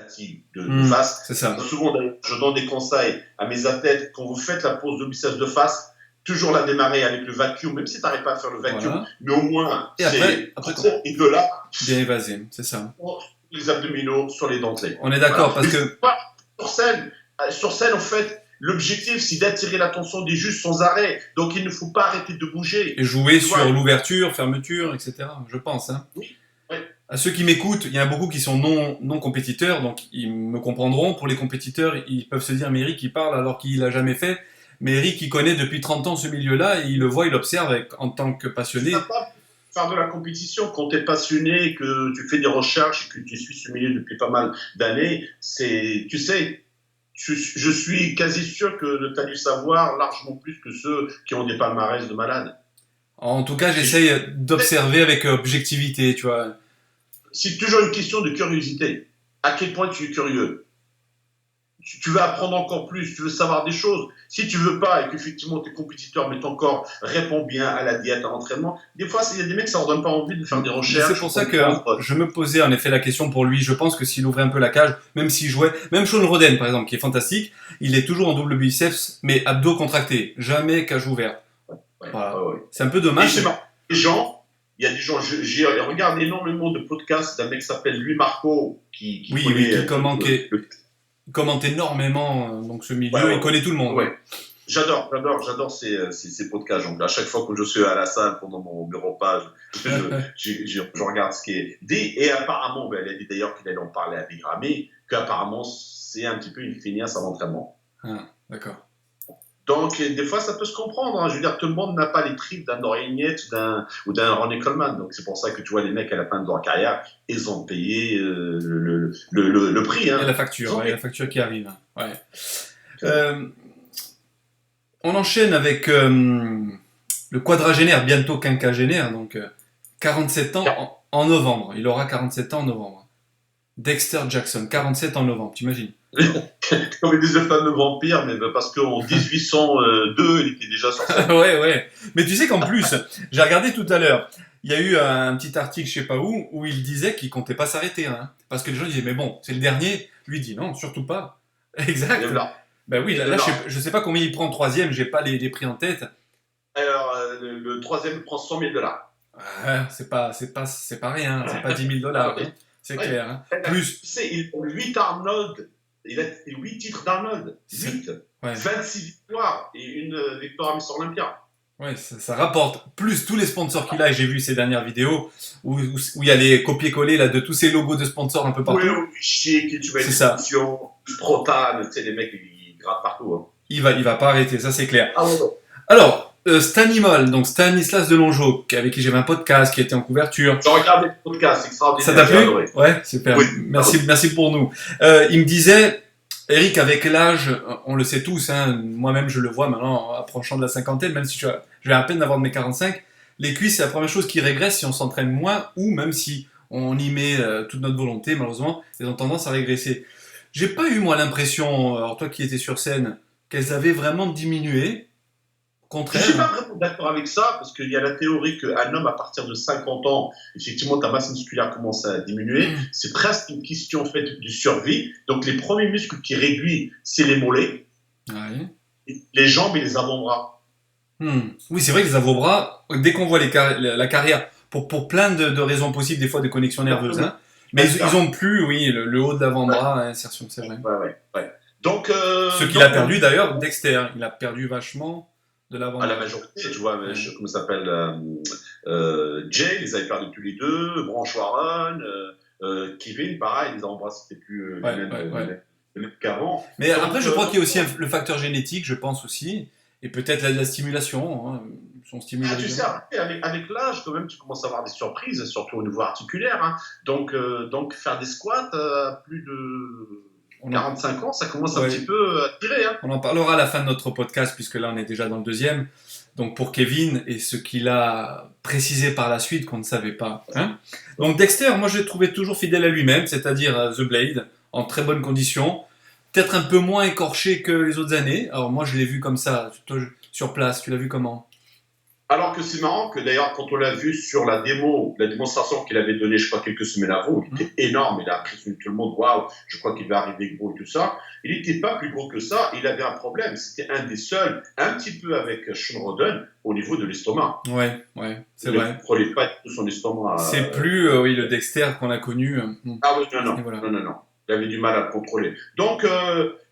fatigue de face. C'est ça. Souvent, je donne des conseils à mes athlètes quand vous faites la pose de biceps de face, toujours la démarrer avec le vacuum, même si tu n'arrives pas à faire le vacuum, Voilà. mais au moins, Et après et de là, bien évasé, c'est ça. les abdominaux sur les dentelés. On est d'accord, parce que sur scène, en fait, l'objectif, c'est d'attirer l'attention des juges sans arrêt. Donc, il ne faut pas arrêter de bouger. et jouer sur l'ouverture, fermeture, etc. Je pense. Hein. Oui. Ouais. À ceux qui m'écoutent, il y en a beaucoup qui sont non compétiteurs, donc ils me comprendront. Pour les compétiteurs, ils peuvent se dire, mais Eric, il parle alors qu'il l'a jamais fait. Mais Eric, il connaît depuis 30 ans ce milieu-là, et il le voit, il l'observe en tant que passionné. Tu ne vas pas faire de la compétition quand tu es passionné, que tu fais des recherches, que tu suis ce milieu depuis pas mal d'années. Tu sais, je suis quasi sûr que tu as du savoir largement plus que ceux qui ont des palmarès de malades. En tout cas, j'essaye d'observer avec objectivité, tu vois. C'est toujours une question de curiosité. À quel point tu es curieux? Tu veux apprendre encore plus, tu veux savoir des choses. Si tu veux pas et qu'effectivement tes compétiteurs, mais ton corps répond bien à la diète, à l'entraînement, des fois, il y a des mecs, ça leur donne pas envie de faire des recherches. C'est pour ça que je me posais en effet la question pour lui. Je pense que s'il ouvrait un peu la cage, même s'il jouait, même Sean Roden par exemple, qui est fantastique, il est toujours en double biceps, mais abdos contractés, jamais cage ouverte. Voilà. Ouais. C'est un peu dommage. Il y a des gens, j'ai regardé énormément de podcasts d'un mec qui s'appelle Louis Marco, qui commente énormément donc ce milieu, il connaît tout le monde. Ouais. J'adore ces podcasts. Donc, à chaque fois que je suis à la salle pendant mon bureau page, je regarde ce qui est dit. Et apparemment, elle a dit d'ailleurs qu'il allait en parler à Big Ramy, qu'apparemment, c'est un petit peu une feignasse à l'entraînement. Ah, d'accord. Donc, des fois, ça peut se comprendre. Hein. Je veux dire, tout le monde n'a pas les tripes d'un Dorian Yates ou d'un Ronnie Coleman. Donc, c'est pour ça que tu vois les mecs à la fin de leur carrière, ils ont payé le prix. Hein. Et la facture qui arrive. Ouais. On enchaîne avec le quadragénaire, bientôt quinquagénaire, donc 47 ans en novembre. Il aura 47 ans en novembre. Dexter Jackson, 47 en novembre, t'imagines? Comme ils disent le fameux vampire, mais parce qu'en 1802, il était déjà sur scène. ouais. Mais tu sais qu'en plus, j'ai regardé tout à l'heure, il y a eu un petit article, je sais pas où il disait qu'il comptait pas s'arrêter. Hein, parce que les gens disaient, mais bon, c'est le dernier. Lui dit, non, surtout pas. Exact. Ben oui, là je sais pas combien il prend troisième, j'ai pas les prix en tête. Alors, le troisième prend $100,000. C'est pas rien, c'est pas $10,000, hein, c'est clair. Hein. Plus. Tu sais, il a 8 Arnold. Il a 8 titres d'Arnold. 8. Ouais. 26 victoires et une victoire à Miss Olympia. Ouais, ça rapporte. Plus tous les sponsors qu'il a, et j'ai vu ces dernières vidéos où il y a les copier-coller là, de tous ces logos de sponsors un peu partout. Oui, chic, tu vois, une discussion, Protan, tu sais, les mecs, ils grattent partout. Hein. Il va pas arrêter, ça c'est clair. Ah ouais. Alors, Stanimol, donc Stanislas Delongeau, avec qui j'avais un podcast qui était en couverture. J'ai regardé le podcast, extraordinaire. Ça t'a plu? Ouais, super. Oui. Merci pour nous. Il me disait, Eric, avec l'âge, on le sait tous, hein, moi-même je le vois maintenant, approchant de la cinquantaine, même si je vais à peine d'avoir de mes 45, les cuisses c'est la première chose qui régresse si on s'entraîne moins ou même si on y met toute notre volonté, malheureusement, elles ont tendance à régresser. J'ai pas eu moi l'impression, alors toi qui étais sur scène, qu'elles avaient vraiment diminué. Contraire. Je ne suis pas vraiment d'accord avec ça, parce qu'il y a la théorie qu'un homme, à partir de 50 ans, effectivement, ta masse musculaire commence à diminuer. C'est presque une question en fait, de survie. Donc, les premiers muscles qui réduisent, c'est les mollets, les jambes et les avant-bras. Oui, c'est vrai que les avant-bras, dès qu'on voit la carrière, pour plein de raisons possibles, des fois des connexions nerveuses, hein, mais ils ont plus, oui, le haut de l'avant-bras, insertion, c'est vrai. Ouais. Donc, ce qu'il a perdu d'ailleurs, Dexter, il a perdu vachement. De l'avant. À la majorité, tu vois, comment ça s'appelle Jay, ils avaient perdu tous les deux, Branch Warren, Kevin, pareil, les avant-bras, c'était plus le même qu'avant. Mais donc, après, je crois qu'il y a aussi le facteur génétique, je pense aussi, et peut-être la stimulation, hein, son stimulation. Tu sais, avec l'âge, quand même, tu commences à avoir des surprises, surtout au niveau articulaire. Hein. Donc, faire des squats à plus de 45 ans, ça commence un petit peu à tirer. Hein. On en parlera à la fin de notre podcast, puisque là, on est déjà dans le deuxième. Donc, pour Kevin, et ce qu'il a précisé par la suite qu'on ne savait pas. Hein. Donc, Dexter, moi, je l'ai trouvé toujours fidèle à lui-même, c'est-à-dire The Blade, en très bonne condition. Peut-être un peu moins écorché que les autres années. Alors, moi, je l'ai vu comme ça, toi, sur place. Tu l'as vu comment? Alors que c'est marrant que d'ailleurs, quand on l'a vu sur la démonstration qu'il avait donnée, je crois, quelques semaines avant, il était énorme, il a impressionné tout le monde, waouh, je crois qu'il va arriver gros et tout ça. Il n'était pas plus gros que ça, il avait un problème, c'était un des seuls, un petit peu avec Sean Roden, au niveau de l'estomac. Ouais, c'est vrai. Il ne prenait pas tout son estomac. C'est plus, oui, le Dexter qu'on a connu. Ah oui, non. Il avait du mal à le contrôler. Donc,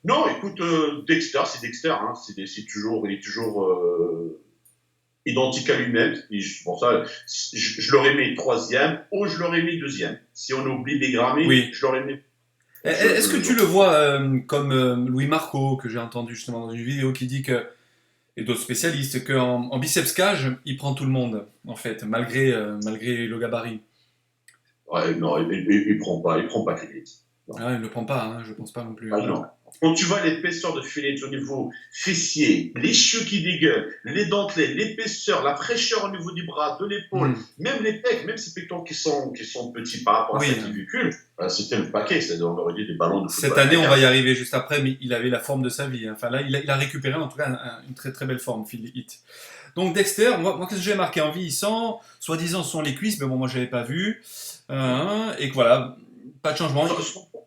non, écoute, Dexter, c'est Dexter, hein, il est toujours identique à lui-même. Pour ça, je l'aurais mis troisième ou je l'aurais mis deuxième. Si on oublie des Grammy, oui. je l'aurais mis. Est-ce que tu le vois comme Louis Marco, que j'ai entendu justement dans une vidéo, qui dit que, et d'autres spécialistes, qu'en biceps cage, il prend tout le monde, en fait, malgré le gabarit. Ouais, non, il prend pas Phillips. Ah, il ne le prend pas, hein, je pense pas non plus. Ah non. Quand tu vois l'épaisseur de Phillips au niveau fessier, les cheveux qui dégueulent, les dentelés, l'épaisseur, la fraîcheur au niveau du bras, de l'épaule, même les pecs, même ces pectoraux qui sont petits par rapport à cette clavicule, c'était le paquet, c'est-à-dire on aurait dit des ballons de football. Cette année, on va y arriver juste après, mais il avait la forme de sa vie. Enfin là, il a récupéré en tout cas une très très belle forme, Phil Heath. Donc Dexter, moi qu'est-ce que j'ai marqué en vieillissant, soi-disant ce sont les cuisses, mais bon, moi je l'avais pas vu. Et que voilà, pas de changement.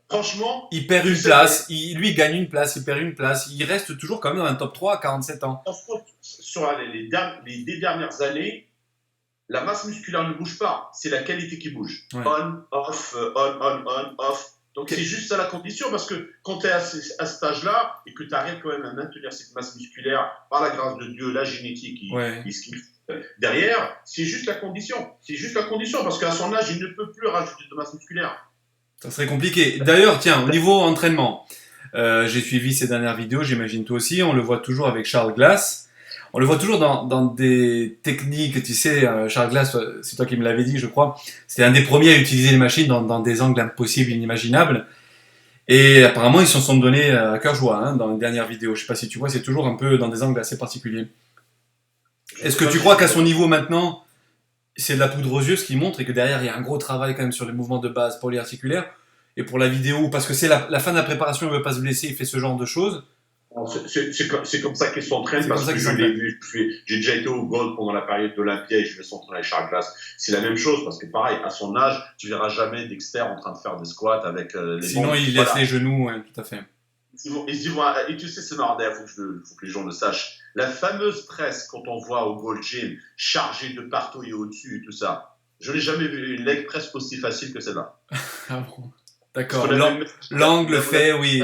Franchement, il perd une place, lui gagne une place, il perd une place, il reste toujours quand même dans un top 3 à 47 ans. Sur les 10 dernières années, la masse musculaire ne bouge pas, c'est la qualité qui bouge. Ouais. On, off. Donc c'est juste ça la condition, parce que quand tu es à cet âge-là et que tu arrives quand même à maintenir cette masse musculaire par la grâce de Dieu, la génétique, derrière, c'est juste la condition. C'est juste la condition, parce qu'à son âge, il ne peut plus rajouter de masse musculaire. Ça serait compliqué. D'ailleurs, tiens, au niveau entraînement, j'ai suivi ces dernières vidéos, j'imagine toi aussi, on le voit toujours avec Charles Glass. On le voit toujours dans des techniques, tu sais, Charles Glass, c'est toi qui me l'avais dit, je crois, c'était un des premiers à utiliser les machines dans des angles impossibles, inimaginables. Et apparemment, ils s'en sont donnés à cœur joie hein, dans les dernières vidéos. Je sais pas si tu vois, c'est toujours un peu dans des angles assez particuliers. Est-ce que tu crois qu'à son niveau maintenant, c'est de la poudre aux yeux ce qui montre et que derrière il y a un gros travail quand même sur les mouvements de base polyarticulaires et pour la vidéo parce que c'est la fin de la préparation, il veut pas se blesser, il fait ce genre de choses. C'est comme ça qu'ils s'entraînent parce que j'ai déjà été au Gold pendant la période d'Olympia et je vais s'entraîner avec Charles Glass. C'est la même chose parce que pareil, à son âge, tu verras jamais Dexter en train de faire des squats avec les sinon il laisse les genoux, ouais, tout à fait. Et tu sais, c'est marrant, il faut que les gens le sachent. La fameuse presse, quand on voit au Gold Gym, chargée de partout et au-dessus et tout ça, je n'ai jamais vu une leg press aussi facile que celle-là. Ah bon. D'accord. L'angle fait, oui.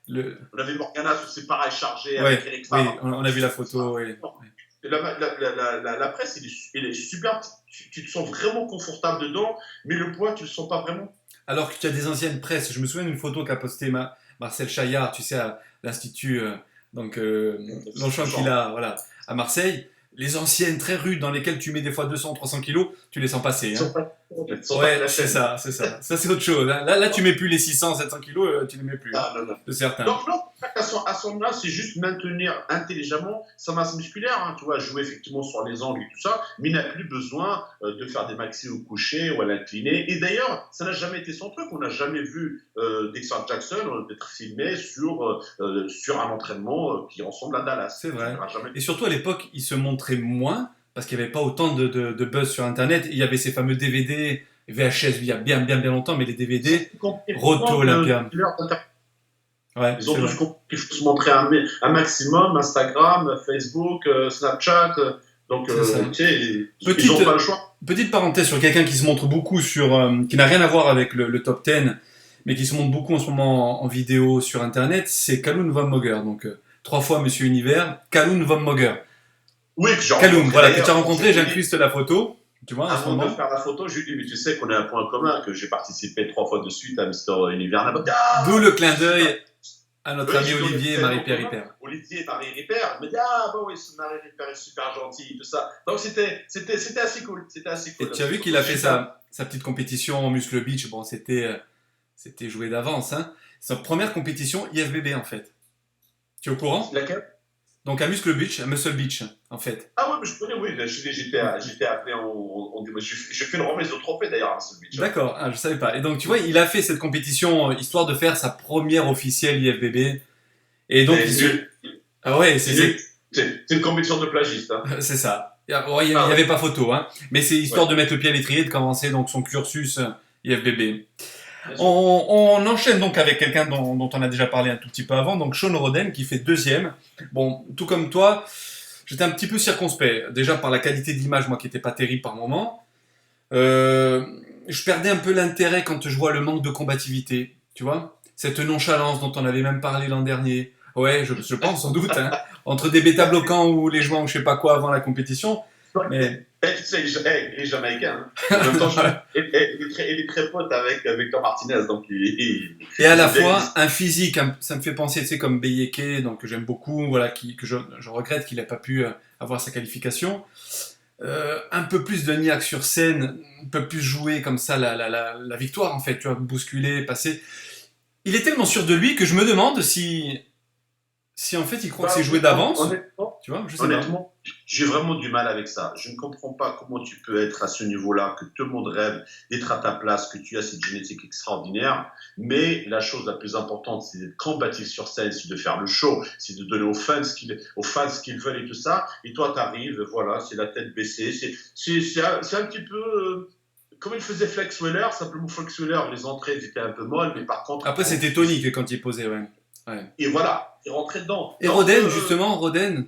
On avait Morgana, c'est pareil, chargé avec Eric Favre. Oui, on a vu la photo, oui. La presse, elle est super. Tu te sens vraiment confortable dedans, mais le poids, tu le sens pas vraiment. Alors que tu as des anciennes presses. Je me souviens d'une photo qu'a postée Marcel Chaillard, tu sais, à l'Institut Longchamp qu'il a voilà, à Marseille. Les anciennes très rudes dans lesquelles tu mets des fois 200, 300 kilos, tu les sens passer. Hein. Ouais, c'est ça. Ça, c'est autre chose. Là, tu mets plus les 600, 700 kilos, tu les mets plus. Ah, non. De certains. Donc, à son âge, c'est juste maintenir intelligemment sa masse musculaire. Hein, tu vois, jouer effectivement sur les angles et tout ça, mais il n'a plus besoin de faire des maxis au coucher ou à l'incliné. Et d'ailleurs, ça n'a jamais été son truc. On n'a jamais vu Dexter Jackson être filmé sur un entraînement qui ressemble à Dallas. C'est vrai. Et surtout, à l'époque, il se montrait moins parce qu'il n'y avait pas autant de buzz sur Internet. Il y avait ces fameux DVD, VHS, il y a bien longtemps, mais les DVD, Roto Olympia. Ouais, ils ont tous compris qu'il faut se montrer un maximum, Instagram, Facebook, Snapchat. Donc, tu sais, ils n'ont pas le choix. Petite parenthèse sur quelqu'un qui se montre beaucoup qui n'a rien à voir avec le top 10, mais qui se montre beaucoup en ce moment en vidéo sur Internet, c'est Kalun von Moger. Donc, 3 fois Monsieur Univers, Kalun von Moger. Oui, que j'ai rencontré. Voilà, que tu as rencontré, j'incruste la photo. Tu vois, avant de faire la photo, je lui dis, mais tu sais qu'on a un point commun, que j'ai participé 3 fois de suite à Mister Univers. D'où le clin d'œil à notre ami Olivier et Marie-Pierre Ripper. Olivier et Marie Ripper me dit, ah bon, oui, Marie Ripper est super gentil, tout ça. Donc c'était assez cool. Et tu as vu qu'il a fait sa petite compétition en Muscle Beach. Bon, c'était joué d'avance. Hein. Sa première compétition IFBB, en fait. Tu es au courant? Laquelle? Donc à Muscle Beach, à Muscle Beach, en fait. Ah ouais, mais je connais, oui. J'étais appelé j'ai fait une remise de trophée d'ailleurs à Muscle Beach. D'accord, je savais pas. Et donc tu vois, il a fait cette compétition histoire de faire sa première officielle IFBB. Et donc ah ouais, c'est une compétition de plagiste. Hein. C'est ça. Il n'y avait pas photo, hein. Mais c'est histoire de mettre le pied à l'étrier, de commencer donc son cursus IFBB. On enchaîne donc avec quelqu'un dont on a déjà parlé un tout petit peu avant, donc Shawn Rhoden qui fait deuxième. Bon, tout comme toi, j'étais un petit peu circonspect. Déjà par la qualité d'image, moi qui n'était pas terrible par moment. Je perdais un peu l'intérêt quand je vois le manque de combativité, tu vois. Cette nonchalance dont on avait même parlé l'an dernier. Ouais, je pense sans doute, hein, entre des bêta-bloquants ou les joints ou je sais pas quoi avant la compétition. Mais... tu sais, il est jamaïcain. Hein. En même temps, il est très pote avec Victor Martinez. Donc et à la fois, un physique, ça me fait penser, tu sais, comme Beyeke, donc que j'aime beaucoup, voilà, que je regrette qu'il n'ait pas pu avoir sa qualification. Un peu plus de niaque sur scène, un peu plus jouer comme ça la victoire, en fait, tu vois, bousculer, passer. Il est tellement sûr de lui que je me demande si en fait il croit que c'est joué d'avance. Tu vois, honnêtement, j'ai vraiment du mal avec ça. Je ne comprends pas comment tu peux être à ce niveau-là, que tout le monde rêve d'être à ta place, que tu as cette génétique extraordinaire. Mais la chose la plus importante, c'est d'être combatif sur scène, c'est de faire le show, c'est de donner aux fans ce qu'ils veulent et tout ça. Et toi, tu arrives, voilà, c'est la tête baissée. C'est un petit peu... comme il faisait Flex Wheeler, simplement Flex Wheeler, les entrées étaient un peu molles, mais par contre... Après, c'était Tony quand il posait, ouais. Et voilà, il rentrait dedans. Et Rhoden, justement,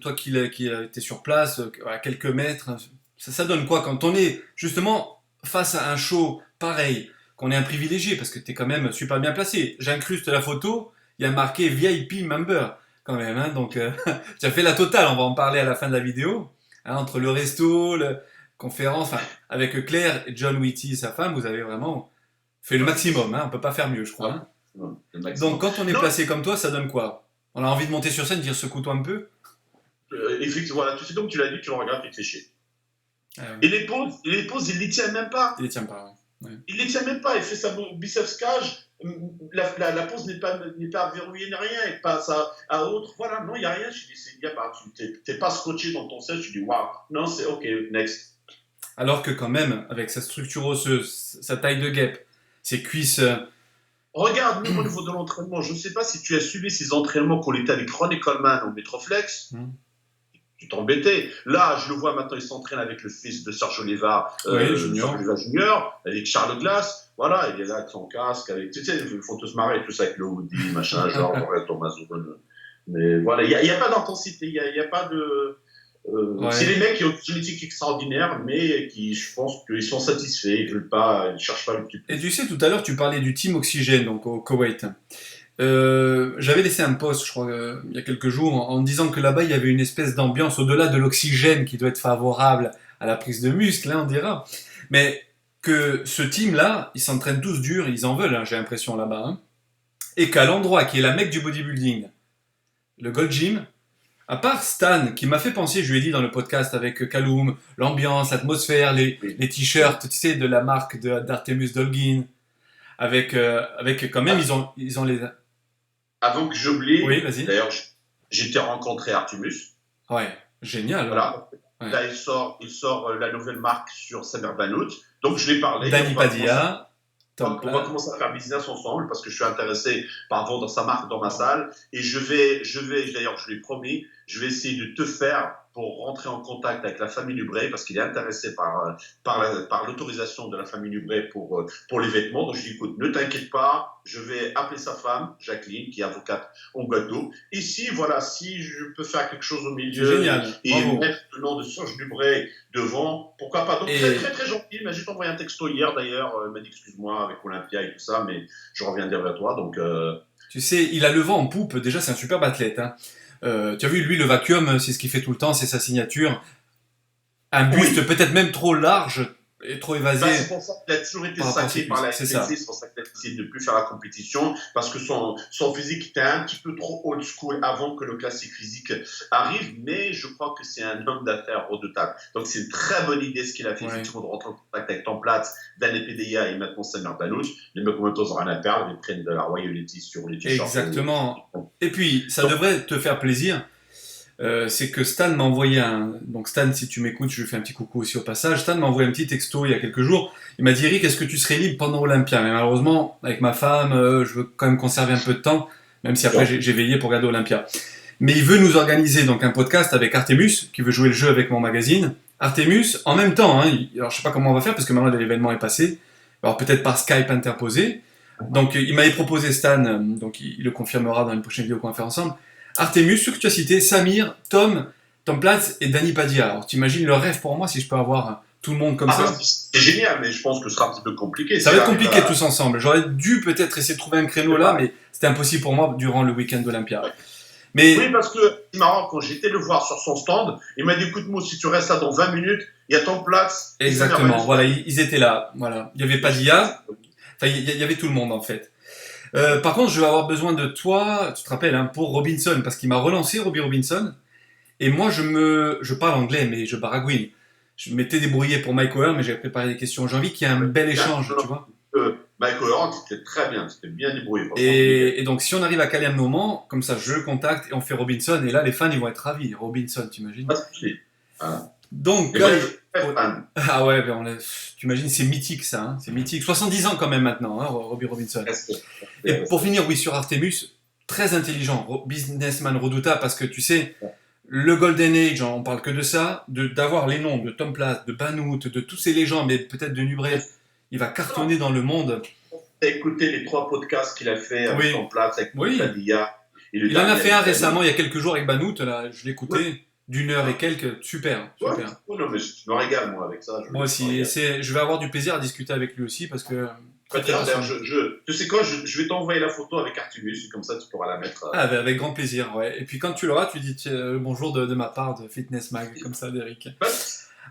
toi qui a été sur place, à quelques mètres, ça donne quoi quand on est justement face à un show pareil, qu'on est un privilégié, parce que tu es quand même super bien placé. J'incruste la photo, il y a marqué VIP member, quand même, hein, donc tu as fait la totale, on va en parler à la fin de la vidéo, hein, entre le resto, la conférence, avec Claire et John Whitty, sa femme, vous avez vraiment fait le maximum, hein, on peut pas faire mieux, je crois. Hein. Donc quand on est placé comme toi, ça donne quoi? On a envie de monter sur scène, dire secoue-toi un peu. Effectivement, voilà, tu sais donc tu l'as dit, tu le regardes, tu te fais chier. Et les pauses, il les tient même pas. Il les tient pas, ouais. Il les tient même pas, il fait sa biceps cage, la pause n'est pas verrouillée, ni rien, et passe à autre. Voilà, non, il n'y a rien. Je dis, il y a pas, tu n'es pas scotché dans ton siège, tu dis, waouh, non, c'est ok, next. Alors que quand même, avec sa structure osseuse, sa taille de guêpe, ses cuisses... Regarde, même au niveau de l'entraînement, je ne sais pas si tu as suivi ces entraînements qu'on était avec Ronnie Coleman au Metroflex. Tu t'embêtais. Là, je le vois maintenant, il s'entraîne avec le fils de Serge Oliva, Junior, avec Charles Glass. Voilà, il est là avec son casque, avec, tu sais, ils font tous marrer, tout ça avec le hoodie, machin, genre, Thomas Zubon. Mais voilà, il n'y a pas d'intensité, il n'y a pas de... C'est les mecs qui ont une génétique extraordinaire, mais qui, je pense qu'ils sont satisfaits, ils ne cherchent pas le petit peu. Et tu sais, tout à l'heure, tu parlais du Team Oxygène, donc au Koweït. J'avais laissé un post, je crois, il y a quelques jours, en disant que là-bas, il y avait une espèce d'ambiance au-delà de l'oxygène qui doit être favorable à la prise de muscle, hein, on dira. Mais que ce team-là, ils s'entraînent tous dur, ils en veulent, hein, j'ai l'impression, là-bas. Hein. Et qu'à l'endroit qui est la mecque du bodybuilding, le Gold Gym, à part Stan, qui m'a fait penser, je lui ai dit dans le podcast avec Kaloum, l'ambiance, l'atmosphère, les t-shirts, tu sais, de la marque d'Artemus Dolgin, avec quand même, ils ont les... Avant que j'oublie, oui, vas-y. D'ailleurs, j'ai rencontré Artemus. Ouais, génial. Voilà. Ouais. Là, il sort la nouvelle marque sur Samer Banout. Donc, je l'ai parlé. Dani Padilla. On va commencer à faire business ensemble parce que je suis intéressé par vendre sa marque dans ma salle. Et je vais, d'ailleurs, je lui ai promis, je vais essayer de te faire pour rentrer en contact avec la famille Lubré parce qu'il est intéressé par l'autorisation de la famille Lubré pour les vêtements. Donc, je lui dis, écoute, ne t'inquiète pas, je vais appeler sa femme, Jacqueline, qui est avocate en Guadeloupe. Ici, voilà, si je peux faire quelque chose au milieu et mettre le nom de Serge Lubré devant, pourquoi pas. Donc, très, très, très gentil. Il m'a juste envoyé un texto hier, d'ailleurs. Il m'a dit, excuse-moi, avec Olympia et tout ça, mais je reviendrai vers toi. Donc, tu sais, il a le vent en poupe. Déjà, c'est un superbe athlète, hein. Tu as vu, lui, le vacuum, c'est ce qu'il fait tout le temps, c'est sa signature. Un buste peut-être même trop large et trop évasé. C'est pour ça qu'il a toujours été sacré par la FPC, c'est pour ça qu'il a décidé de ne plus faire la compétition, parce que son physique était un petit peu trop old school avant que le classique physique arrive, mais je crois que c'est un homme d'affaires redoutable. Donc c'est une très bonne idée ce qu'il a fait, effectivement, de rentrer en contact avec Tom Platz, Dan PDA et maintenant Samer Banout. Les mecs, en même temps, ils n'ont rien à perdre, ils prennent de la royalty sur les t-shirts. Exactement. Et puis, ça devrait te faire plaisir. C'est que Stan m'a envoyé donc Stan, si tu m'écoutes, je lui fais un petit coucou aussi au passage. Stan m'a envoyé un petit texto il y a quelques jours. Il m'a dit, Eric, est-ce que tu serais libre pendant Olympia? Mais malheureusement, avec ma femme, je veux quand même conserver un peu de temps, même si après j'ai veillé pour regarder Olympia. Mais il veut nous organiser donc un podcast avec Artemus, qui veut jouer le jeu avec mon magazine, Artemus, en même temps, hein, alors je sais pas comment on va faire parce que maintenant l'événement est passé, alors peut-être par Skype interposé. Donc il m'avait proposé Stan, donc il le confirmera dans une prochaine vidéo qu'on va faire ensemble. Artemus, ceux que tu as cités, Samir, Tom Platz et Danny Padilla. Alors t'imagines le rêve pour moi si je peux avoir tout le monde comme ça. C'est génial, mais je pense que ce sera un petit peu compliqué. Ça va être compliqué tous ensemble. J'aurais dû peut-être essayer de trouver un créneau là, mais c'était impossible pour moi durant le week-end d'Olympia. Mais... Oui, parce que c'est marrant, quand j'étais le voir sur son stand, il m'a dit écoute-moi, si tu restes là dans 20 minutes, il y a ton Platz. Exactement, voilà, ils étaient là. Voilà. Il y avait Padilla, enfin, il y avait tout le monde en fait. Par contre, je vais avoir besoin de toi, tu te rappelles, hein, pour Robinson, parce qu'il m'a relancé, Robbie Robinson, et moi je parle anglais, mais je baragouine. Je m'étais débrouillé pour Mike Oher, mais j'avais préparé des questions. J'ai envie qu'il y ait un bel échange, tu vois. Mike Oher, c'était très bien, c'était bien débrouillé. Et donc, si on arrive à caler un moment, comme ça, je le contacte et on fait Robinson, et là, les fans, ils vont être ravis. Robinson, t'imagines? Donc, ah ouais, tu imagines, c'est mythique ça, hein, c'est mythique. 70 ans quand même maintenant, hein, Robbie Robinson. Et pour finir, oui, sur Artemus, très intelligent, businessman redoutable, parce que tu sais, le Golden Age, on parle que de ça, d'avoir les noms de Tom Platz, de Banout, de tous ces légendes, mais peut-être de Nubrev, il va cartonner dans le monde. Écoutez les 3 podcasts qu'il a fait avec Tom Platz, avec Padilla. Il en a fait un récemment, il y a quelques jours avec Banout, là, je l'ai écouté. D'une heure et quelques, super. Non, mais je me régale, moi, avec ça. Moi aussi, je vais avoir du plaisir à discuter avec lui aussi, parce que... Tu sais quoi, je vais t'envoyer la photo avec Artemus, comme ça tu pourras la mettre. Avec grand plaisir, ouais. Et puis quand tu l'auras, tu dis bonjour de ma part de Fitness Mag, comme ça, d'Eric.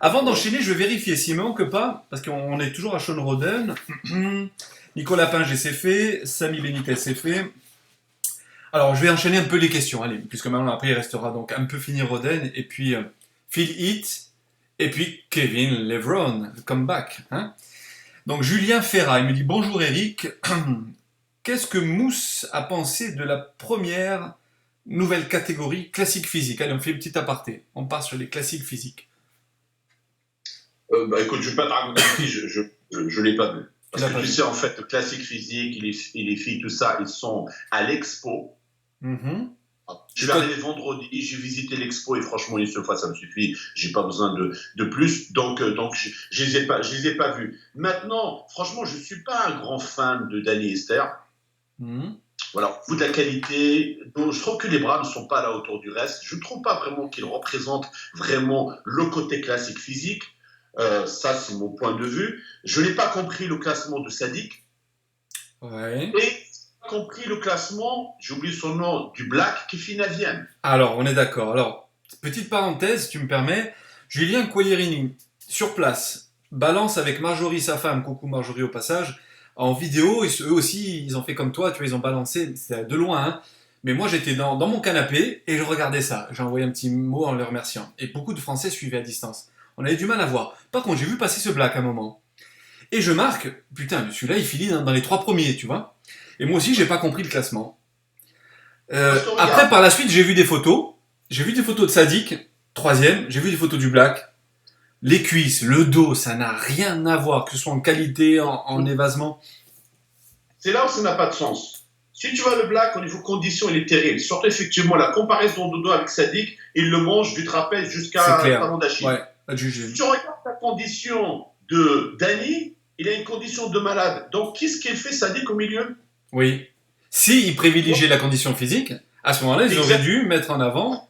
Avant d'enchaîner, je vais vérifier s'il me manque pas, parce qu'on est toujours à Sean Roden. Nicolas Pinge, c'est fait. Samy Benitez, c'est fait. Alors, je vais enchaîner un peu les questions, allez, puisque maintenant, après, il restera donc un peu fini Roden, et puis Phil Heath, et puis Kevin Levron, le comeback. Hein. Donc, Julien Ferrat, il me dit « Bonjour Eric, qu'est-ce que Mousse a pensé de la première nouvelle catégorie classique physique ?» Allez, on fait une petite aparté, on part sur les classiques physiques. Écoute, je ne vais pas te raconter, je ne l'ai pas vu. Parce que tu sais, en fait, le classique physique, et les filles, tout ça, ils sont à l'expo. Mm-hmm. Je suis arrivé vendredi, j'ai visité l'expo et franchement, une seule fois, ça me suffit. J'ai pas besoin de plus. Donc je les ai pas vus. Maintenant, franchement, je suis pas un grand fan de Danny Esther. Mm-hmm. Voilà, au bout de la qualité, donc, je trouve que les bras ne sont pas à la hauteur du reste. Je ne trouve pas vraiment qu'ils représentent vraiment le côté classique physique. Ça, c'est mon point de vue. Je n'ai pas compris le classement de Sadik. Ouais. Et compris le classement, j'ai oublié son nom, du Black qui finit 9e. Alors, on est d'accord. Alors, petite parenthèse, tu me permets. Julien Quaglierini, sur place, balance avec Marjorie, sa femme, coucou Marjorie au passage, en vidéo. Et eux aussi, ils ont fait comme toi, tu vois, ils ont balancé, c'était de loin, hein. Mais moi, j'étais dans mon canapé et je regardais ça. J'ai envoyé un petit mot en le remerciant. Et beaucoup de Français suivaient à distance. On avait du mal à voir. Par contre, j'ai vu passer ce Black à un moment. Et je marque, putain, celui-là, il finit dans les 3 premiers, tu vois. Et moi aussi, j'ai pas compris le classement. Après, par la suite, j'ai vu des photos. J'ai vu des photos de Sadik, 3e. J'ai vu des photos du Black. Les cuisses, le dos, ça n'a rien à voir, que ce soit en qualité, en évasement. C'est là où ça n'a pas de sens. Si tu vois le Black, au niveau condition, il est terrible. Surtout, effectivement, la comparaison de dos avec Sadik, il le mange du trapèze jusqu'à le talon d'Achille. Ouais, si tu regardes la condition de Danny, il a une condition de malade. Donc, qu'est-ce qu'il fait Sadik au milieu? Oui. Si ils privilégiaient la condition physique, à ce moment-là, ils auraient dû mettre en avant.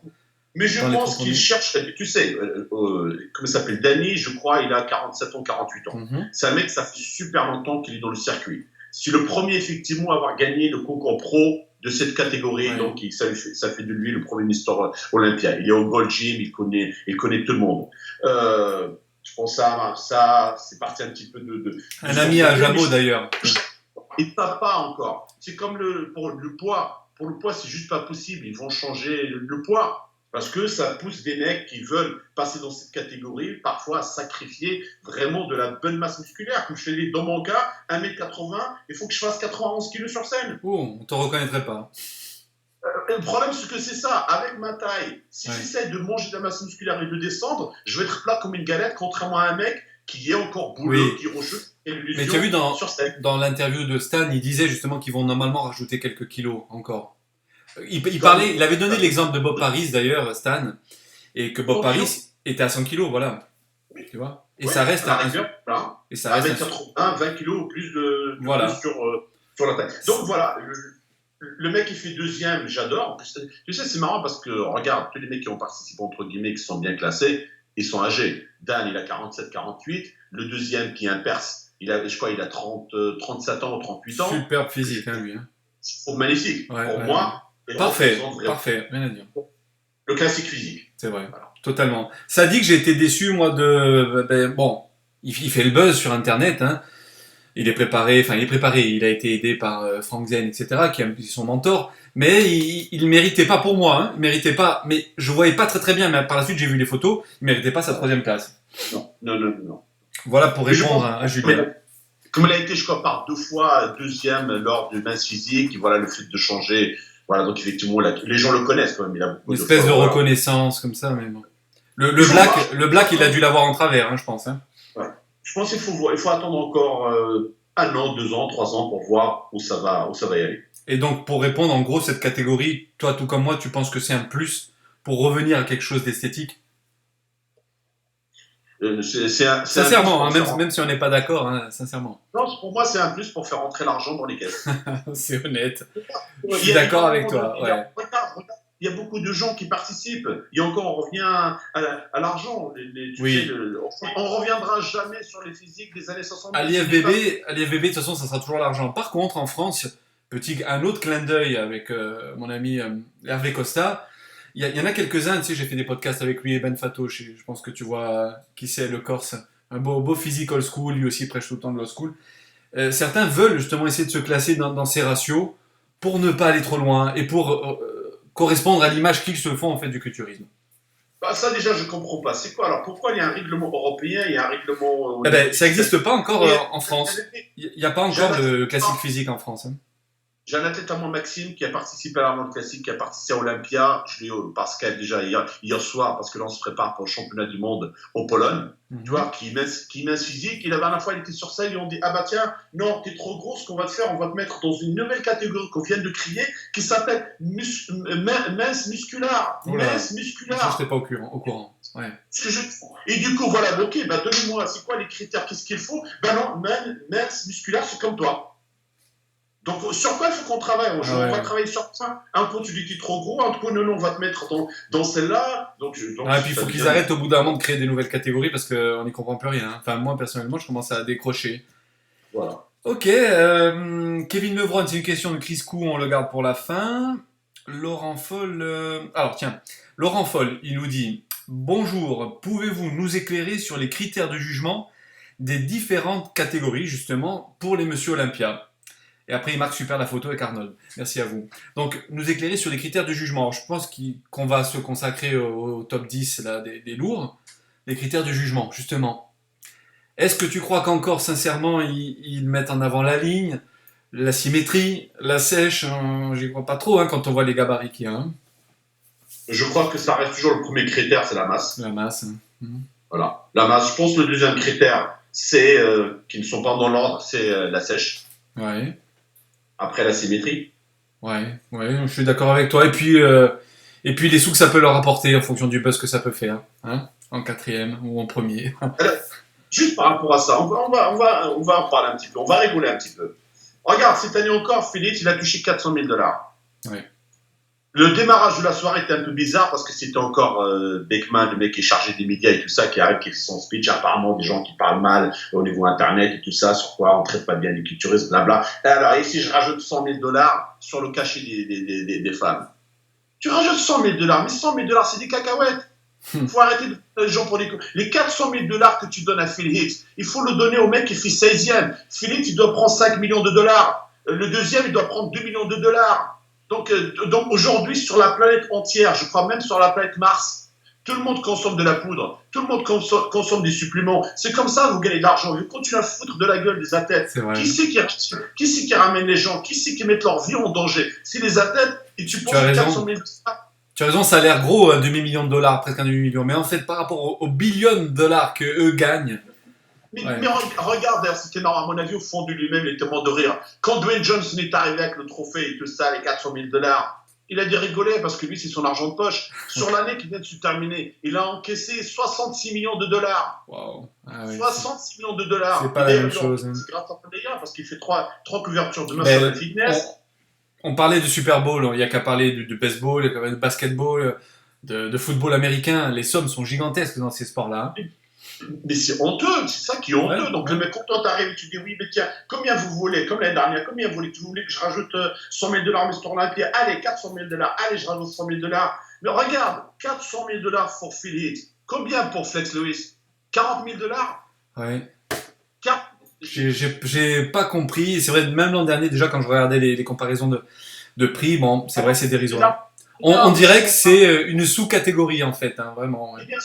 Mais je pense qu'ils cherchent, tu sais, comment il s'appelle, Danny, je crois, il a 47 ans, 48 ans. Mm-hmm. C'est un mec, ça fait super longtemps qu'il est dans le circuit. C'est le premier, effectivement, à avoir gagné le concours pro de cette catégorie. Ouais. Donc, ça fait de lui le premier Mister Olympia. Il est au Gold Gym, il connaît tout le monde. Je pense ça c'est parti un petit peu de un ami à Jabot, d'ailleurs. Et pas encore. C'est comme pour le poids. Pour le poids, c'est juste pas possible. Ils vont changer le poids. Parce que ça pousse des mecs qui veulent passer dans cette catégorie, parfois à sacrifier vraiment de la bonne masse musculaire. Comme je te dis, dans mon cas, 1m80, il faut que je fasse 91 kg sur scène. Oh, on te reconnaîtrait pas. Le problème, c'est que c'est ça. Avec ma taille, si j'essaie de manger de la masse musculaire et de descendre, je vais être plat comme une galette, contrairement à un mec qui est encore bouleux, qui rocheux. Mais tu as vu dans l'interview de Stan, il disait justement qu'ils vont normalement rajouter quelques kilos encore. Il avait donné l'exemple de Bob Paris d'ailleurs, Stan, et que Bob Paris était à 100 kilos, voilà. Tu vois. Et Oui, ça reste à la rigueur, voilà. et ça reste Avec 80, 20 kilos ou plus voilà. plus sur la taille. Donc voilà, le mec qui fait deuxième, j'adore. Tu sais, c'est marrant parce que, regarde, tous les mecs qui ont participé, entre guillemets, qui sont bien classés, ils sont âgés. Dan, il a 47, 48. Le deuxième, qui est un Perse, je crois, il a 37 ans ou 38 ans. Superbe physique, hein, lui. Hein. C'est magnifique. Ouais, Pour ouais, moi, ouais. Parfait, rien à dire. Le classique physique. C'est vrai, voilà. Totalement. Ça dit que j'ai été déçu, moi, bon, il fait le buzz sur Internet, hein. Il est préparé, il a été aidé par Frank Zen, etc., qui est son mentor, mais il méritait pas pour moi, hein. Il méritait pas, mais je voyais pas très bien, mais par la suite j'ai vu les photos, il méritait pas sa 3e place. Non. Voilà pour répondre à Julien. Comme il a été, je crois, par 2 fois deuxième lors du mince physique, voilà, le fait de changer, voilà, donc effectivement, les gens le connaissent quand même. Il a beaucoup une espèce de reconnaissance comme ça, mais bon. Le black, il a dû l'avoir en travers, hein, je pense. Hein. Ouais. Je pense qu'il faut attendre encore 1 an, 2 ans, 3 ans pour voir où ça va y aller. Et donc, pour répondre, en gros, cette catégorie, toi, tout comme moi, tu penses que c'est un plus pour revenir à quelque chose d'esthétique? Sincèrement, hein, même si on n'est pas d'accord, hein, sincèrement. Non, pour moi, c'est un plus pour faire entrer l'argent dans les caisses. C'est honnête. Je suis d'accord avec toi. Ouais. Regarde, il y a beaucoup de gens qui participent. Et encore, on revient à l'argent. On reviendra jamais sur les physiques des années 70. À l'IFBB, de toute façon, ça sera toujours l'argent. Par contre, en France, un autre clin d'œil avec mon ami Hervé Costa. Il y en a quelques-uns, tu sais, j'ai fait des podcasts avec lui et Ben Fato, je pense que tu vois qui c'est, le Corse. Un beau physique old school, lui aussi prêche tout le temps de l'old school. Certains veulent justement essayer de se classer dans ces ratios pour ne pas aller trop loin et pour correspondre à l'image qu'ils se font en fait du culturisme. Bah ça déjà je comprends pas. C'est quoi alors? Pourquoi il y a un règlement européen et un règlement... ça n'existe pas encore en France. Il n'y a pas encore de classique physique en France. Hein. J'ai un athlète à moi, Maxime, qui a participé à l'Arnold Classic, qui a participé à Olympia. Je l'ai eu par Skype déjà hier soir, parce que là, on se prépare pour le championnat du monde en Pologne. Tu vois, qui mince physique. Et la dernière fois, il était sur scène, ils ont dit, ah bah tiens, non, t'es trop gros, ce qu'on va te faire, on va te mettre dans une nouvelle catégorie qu'on vient de créer, qui s'appelle mince musculaire. Mince musculaire. Je n'étais pas au courant. Ouais. Et du coup, voilà, ok, bah donnez-moi, c'est quoi les critères, qu'est-ce qu'il faut? Ben non, mince musculaire, c'est comme toi. Donc, sur quoi il faut qu'on travaille? On va travailler sur ça. Un coup, tu dis qu'il est trop gros. Un coup, non, on va te mettre dans celle-là. Donc, et puis, il faut qu'ils arrêtent au bout d'un moment de créer des nouvelles catégories parce qu'on n'y comprend plus rien. Enfin, moi, personnellement, je commence à décrocher. Voilà. Ok. Kevin Levron, c'est une question de Chris Cou, on le garde pour la fin. Laurent Foll. Alors, tiens. Laurent Foll, il nous dit bonjour, pouvez-vous nous éclairer sur les critères de jugement des différentes catégories, justement, pour les Monsieur Olympia? Et après, il marque super la photo avec Arnold. Merci à vous. Donc, nous éclairer sur les critères de jugement. Alors, je pense qu'on va se consacrer au top 10 là, des lourds. Les critères de jugement, justement. Est-ce que tu crois qu'encore, sincèrement, ils mettent en avant la ligne, la symétrie, la sèche? J'y crois pas trop hein, quand on voit les gabarits qu'il y a. Hein. Je crois que ça reste toujours le premier critère, c'est la masse. La masse. Hein. Voilà. La masse. Je pense que le deuxième critère, c'est, qui ne sont pas dans l'ordre, c'est la sèche. Ouais. Après la symétrie. Ouais, je suis d'accord avec toi. Et puis les sous que ça peut leur apporter en fonction du buzz que ça peut faire, hein, en 4e ou en 1er. Alors, juste par rapport à ça, on va en parler un petit peu, on va rigoler un petit peu. Regarde, cette année encore, Félix, il a touché 400 000 $. Ouais. Le démarrage de la soirée était un peu bizarre parce que c'était encore Beckman, le mec qui est chargé des médias et tout ça, qui arrive, qui fait son speech. Apparemment, des gens qui parlent mal au niveau internet et tout ça, sur quoi on ne traite pas bien les culturistes, blabla. Et alors, ici, je rajoute 100 000 $ sur le cachet des femmes. Tu rajoutes 100 000 $, mais 100 000 $, c'est des cacahuètes. Il faut arrêter de donner les gens pour les 400 000 $ que tu donnes à Phil Hicks, il faut le donner au mec qui fait 16e. Phil Hicks, il doit prendre 5 millions de $. Le deuxième, il doit prendre 2 millions de $. Donc aujourd'hui, sur la planète entière, je crois même sur la planète Mars, tout le monde consomme de la poudre, tout le monde consomme des suppléments. C'est comme ça que vous gagnez de l'argent. Vous continuez à foutre de la gueule des athlètes. Qui c'est qui ramène les gens? Qui c'est qui met leur vie en danger? C'est les athlètes et tu penses que 400 000 $. Tu as raison, ça a l'air gros, un demi-million de $, presque un demi-million. Mais en fait, par rapport aux billions de dollars qu'eux gagnent. Mais regarde, c'était énorme, à mon avis, au fond de lui-même, il était mort de rire. Quand Dwayne Johnson est arrivé avec le trophée et tout ça, les 400 000 $, Il a dit rigoler parce que lui, c'est son argent de poche. Sur l'année qui vient de se terminer, il a encaissé 66 millions de dollars. Wow. Ah oui, 66 millions de dollars. c'est pas la même chose. Hein. C'est grâce à Fabien parce qu'il fait trois couvertures de masse sur la fitness. On parlait de Super Bowl, il n'y a qu'à parler de baseball, il y a qu'à parler de basketball, de football américain. Les sommes sont gigantesques dans ces sports-là. Mais c'est honteux, c'est ça qui est honteux. Ouais, donc le mec, quand toi t'arrives et tu dis oui, mais tiens, combien vous voulez, comme l'année dernière, combien vous voulez que je rajoute 100 000 $ Mr. Olympia? Allez, 400 000 $, allez, je rajoute 100 000 $. Mais regarde, 400 000 $ pour Phil Heath. Combien pour Flex Lewis? 40 000 $. Ouais. J'ai pas compris. C'est vrai, même l'an dernier, déjà, quand je regardais les comparaisons de prix, bon, c'est vrai, c'est dérisoire. On dirait que c'est une sous-catégorie, en fait, hein, vraiment. Ouais. Bien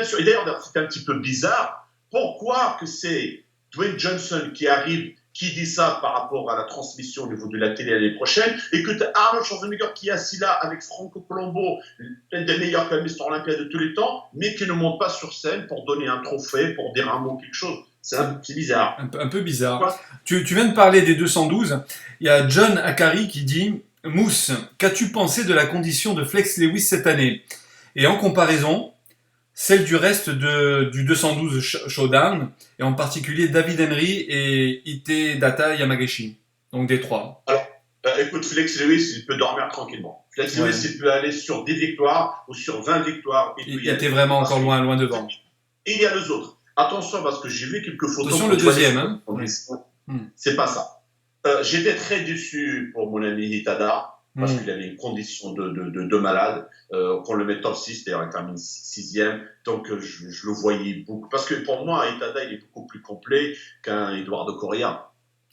sûr. Et d'ailleurs, c'est un petit peu bizarre. Pourquoi que c'est Dwayne Johnson qui arrive, qui dit ça par rapport à la transmission au niveau de la télé l'année prochaine, et que tu as Arnold Schwarzenegger qui est assis là avec Franco Colombo, l'un des meilleurs Mr. Olympia de tous les temps, mais qui ne monte pas sur scène pour donner un trophée, pour dire un mot, quelque chose. C'est bizarre. Un peu bizarre. Tu viens de parler des 212. Il y a John Akari qui dit « Mousse, qu'as-tu pensé de la condition de Flex Lewis cette année ?» Et en comparaison, celle du reste du 212 Showdown, et en particulier David Henry et Hidetaka Yamagishi. Donc des trois. Alors, écoute, Flex Lewis, il peut dormir tranquillement. Flex Lewis, il peut aller sur 10 victoires ou sur 20 victoires. Il était vraiment encore loin devant. Et il y a les autres. Attention, parce que j'ai vu quelques photos. Attention, le deuxième. Hein. C'est pas ça. J'étais très déçu pour mon ami Hitada, parce qu'il avait une condition de malade. Qu'on le met top 6, d'ailleurs, il termine 6e. Donc, je le voyais beaucoup. Parce que pour moi, Hitada, il est beaucoup plus complet qu'un Eduardo Correa.